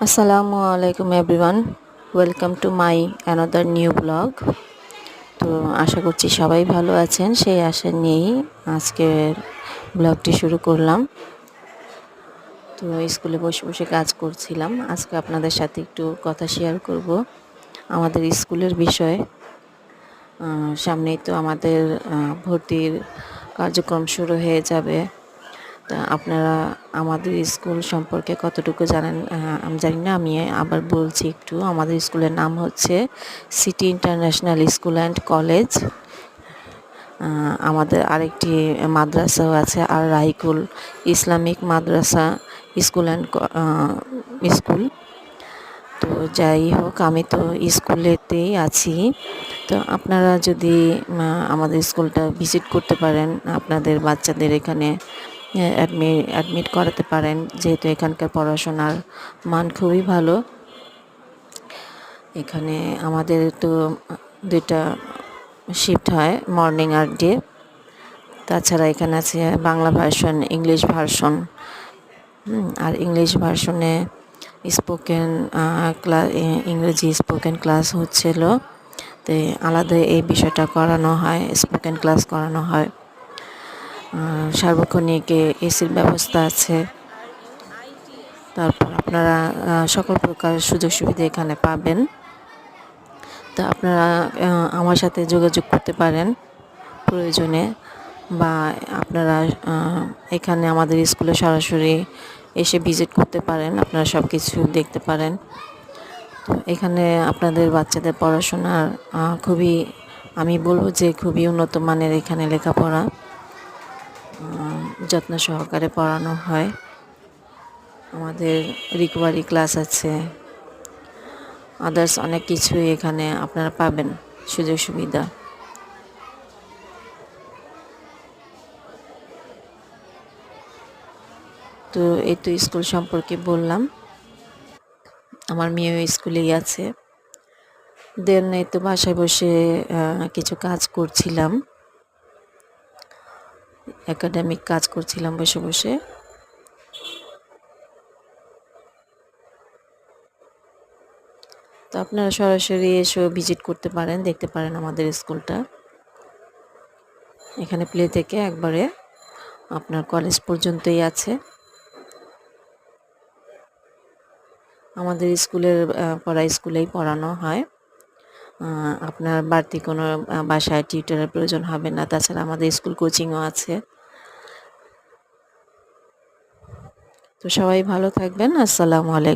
আসসালামু আলাইকুম everyone, welcome to my another new blog. তো আশা করছি সবাই ভালো আছেন, সেই আশা নিয়েই আজকের ব্লগটি শুরু করলাম। তো স্কুলে বসে বসে কাজ করছিলাম, আজকে আপনাদের সাথে একটু কথা শেয়ার করব আমাদের স্কুলের বিষয়ে। সামনেই তো আমাদের ভর্তির কার্যক্রম শুরু হয়ে যাবে। তা আপনারা আমাদের স্কুল সম্পর্কে কতটুকু জানেন আমি জানি না, আমি আবার বলছি একটু। আমাদের স্কুলের নাম হচ্ছে city international school and college. আমাদের আরেকটি মাদ্রাসাও আছে, আর রাহিকুল ইসলামিক মাদ্রাসা স্কুল অ্যান্ড স্কুল। তো যাই হোক, আমি তো স্কুলেতেই আছি। তো আপনারা যদি আমাদের স্কুলটা ভিজিট করতে পারেন, আপনাদের বাচ্চাদের এখানে অ্যাডমিট করাতে পারেন, যেহেতু এখানকার পড়াশোনার মান খুবই ভালো। এখানে আমাদের তো দুইটা শিফট হয়, মর্নিং আর ডে। তাছাড়া এখানে আছে বাংলা ভার্সন, ইংলিশ ভার্সন। আর ইংলিশ ভার্সনে স্পোকেন ক্লাস, ইংরেজি স্পোকেন ক্লাস হচ্ছিল। তো আলাদা এই বিষয়টা করানো হয়, স্পোকেন ক্লাস করানো হয়। সার্বক্ষণিক এসির ব্যবস্থা আছে। তারপর আপনারা সকল প্রকার সুযোগ সুবিধা এখানে পাবেন। তো আপনারা আমার সাথে যোগাযোগ করতে পারেন প্রয়োজনে, বা আপনারা এখানে আমাদের স্কুলে সরাসরি এসে ভিজিট করতে পারেন, আপনারা সব কিছু দেখতে পারেন। তো এখানে আপনাদের বাচ্চাদের পড়াশোনার খুবই, আমি বলবো যে খুবই উন্নত মানের এখানে লেখাপড়া যত্ন সহকারে পড়ানো হয়। আমাদের রিকভারি ক্লাস আছে, আদার্স অনেক কিছুই এখানে আপনারা পাবেন, সুযোগ সুবিধা। তো এই তো স্কুল সম্পর্কে বললাম, আমার মেয়েও স্কুলেই আছে। দেন এই তো বাসায় বসে কিছু কাজ করছিলাম, একাডেমিক কাজ করছিলাম বসে বসে। তো আপনারা সরাসরি এসেও ভিজিট করতে পারেন, দেখতে পারেন আমাদের স্কুলটা। এখানে প্লে থেকে একবারে আপনার কলেজ পর্যন্তই আছে। আমাদের স্কুলের পড়া স্কুলেই পড়ানো হয়। আপনার বাড়তি কোনো বাসায় টিউটরের প্রয়োজন হবে না। তাছাড়া আমাদের স্কুল কোচিংও আছে। তো সবাই ভালো থাকবেন। আসসালামু আলাইকুম।